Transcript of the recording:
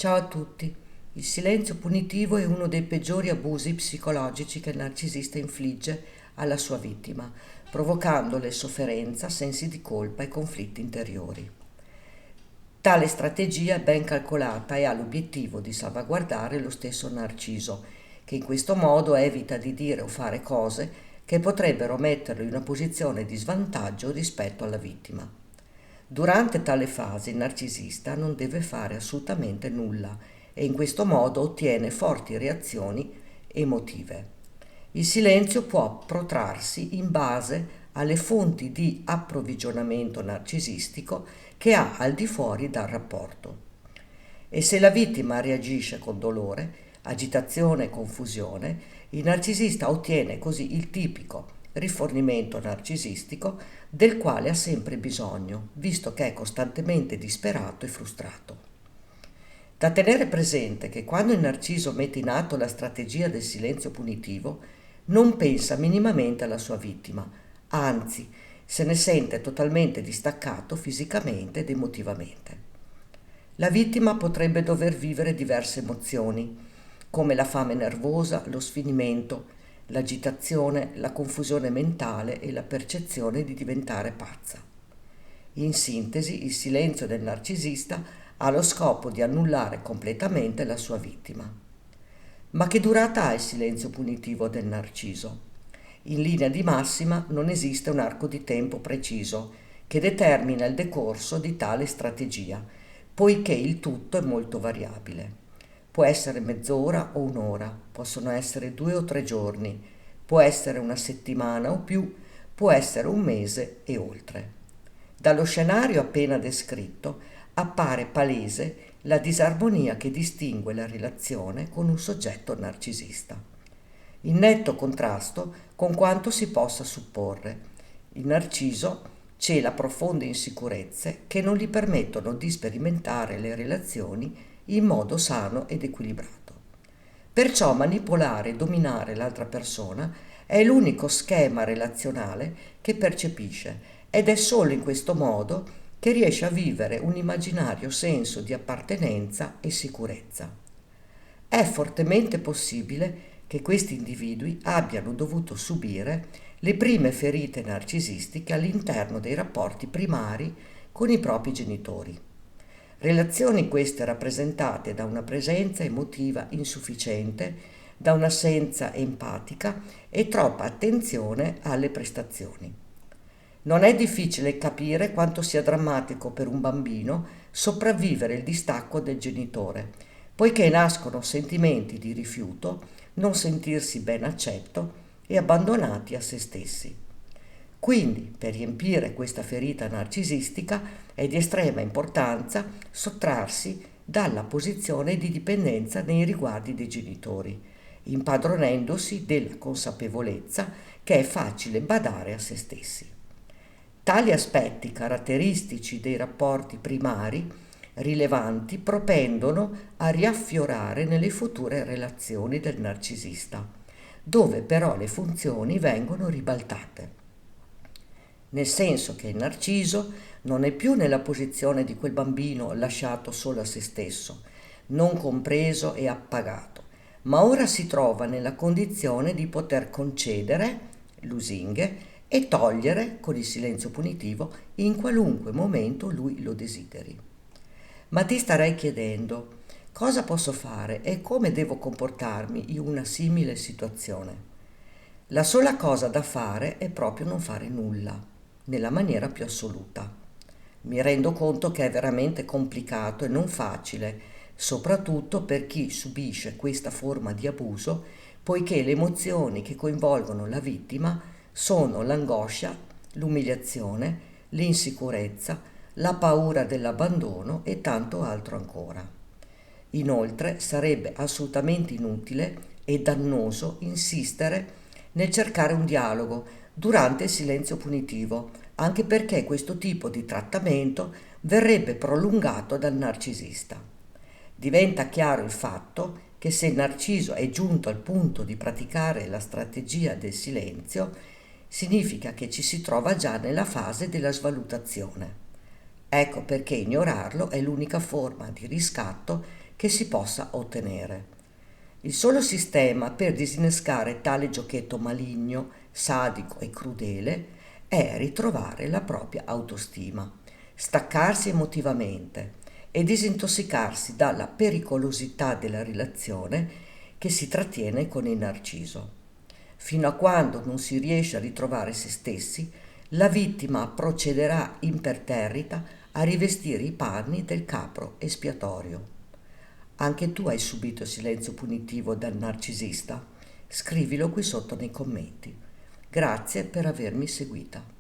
Ciao a tutti. Il silenzio punitivo è uno dei peggiori abusi psicologici che il narcisista infligge alla sua vittima, provocandole sofferenza, sensi di colpa e conflitti interiori. Tale strategia è ben calcolata e ha l'obiettivo di salvaguardare lo stesso Narciso, che in questo modo evita di dire o fare cose che potrebbero metterlo in una posizione di svantaggio rispetto alla vittima. Durante tale fase il narcisista non deve fare assolutamente nulla e in questo modo ottiene forti reazioni emotive. Il silenzio può protrarsi in base alle fonti di approvvigionamento narcisistico che ha al di fuori dal rapporto. E se la vittima reagisce con dolore, agitazione e confusione, il narcisista ottiene così il tipico rifornimento narcisistico del quale ha sempre bisogno, visto che è costantemente disperato e frustrato. Da tenere presente che quando il narciso mette in atto la strategia del silenzio punitivo, non pensa minimamente alla sua vittima, anzi, se ne sente totalmente distaccato fisicamente ed emotivamente. La vittima potrebbe dover vivere diverse emozioni, come la fame nervosa, lo sfinimento, l'agitazione, la confusione mentale e la percezione di diventare pazza. In sintesi, il silenzio del narcisista ha lo scopo di annullare completamente la sua vittima. Ma che durata ha il silenzio punitivo del narciso? In linea di massima non esiste un arco di tempo preciso che determina il decorso di tale strategia, poiché il tutto è molto variabile. Può essere mezz'ora o un'ora, possono essere 2 o 3 giorni, può essere una settimana o più, può essere un mese e oltre. Dallo scenario appena descritto appare palese la disarmonia che distingue la relazione con un soggetto narcisista, in netto contrasto con quanto si possa supporre. Il narciso cela profonde insicurezze che non gli permettono di sperimentare le relazioni in modo sano ed equilibrato. Perciò manipolare e dominare l'altra persona è l'unico schema relazionale che percepisce ed è solo in questo modo che riesce a vivere un immaginario senso di appartenenza e sicurezza. È fortemente possibile che questi individui abbiano dovuto subire le prime ferite narcisistiche all'interno dei rapporti primari con i propri genitori. Relazioni queste rappresentate da una presenza emotiva insufficiente, da un'assenza empatica e troppa attenzione alle prestazioni. Non è difficile capire quanto sia drammatico per un bambino sopravvivere il distacco del genitore, poiché nascono sentimenti di rifiuto, non sentirsi ben accetto e abbandonati a se stessi. Quindi, per riempire questa ferita narcisistica è di estrema importanza sottrarsi dalla posizione di dipendenza nei riguardi dei genitori, impadronendosi della consapevolezza che è facile badare a se stessi. Tali aspetti caratteristici dei rapporti primari rilevanti propendono a riaffiorare nelle future relazioni del narcisista, dove però le funzioni vengono ribaltate. Nel senso che il narciso non è più nella posizione di quel bambino lasciato solo a se stesso, non compreso e appagato, ma ora si trova nella condizione di poter concedere lusinghe e togliere con il silenzio punitivo in qualunque momento lui lo desideri. Ma ti starei chiedendo cosa posso fare e come devo comportarmi in una simile situazione. La sola cosa da fare è proprio non fare nulla, nella maniera più assoluta. Mi rendo conto che è veramente complicato e non facile, soprattutto per chi subisce questa forma di abuso, poiché le emozioni che coinvolgono la vittima sono l'angoscia, l'umiliazione, l'insicurezza, la paura dell'abbandono e tanto altro ancora. Inoltre sarebbe assolutamente inutile e dannoso insistere nel cercare un dialogo durante il silenzio punitivo, anche perché questo tipo di trattamento verrebbe prolungato dal narcisista. Diventa chiaro il fatto che se il narciso è giunto al punto di praticare la strategia del silenzio, significa che ci si trova già nella fase della svalutazione. Ecco perché ignorarlo è l'unica forma di riscatto che si possa ottenere. Il solo sistema per disinnescare tale giochetto maligno, sadico e crudele è ritrovare la propria autostima, staccarsi emotivamente e disintossicarsi dalla pericolosità della relazione che si trattiene con il narciso. Fino a quando non si riesce a ritrovare se stessi, la vittima procederà imperterrita a rivestire i panni del capro espiatorio. Anche tu hai subito silenzio punitivo dal narcisista? Scrivilo qui sotto nei commenti. Grazie per avermi seguita.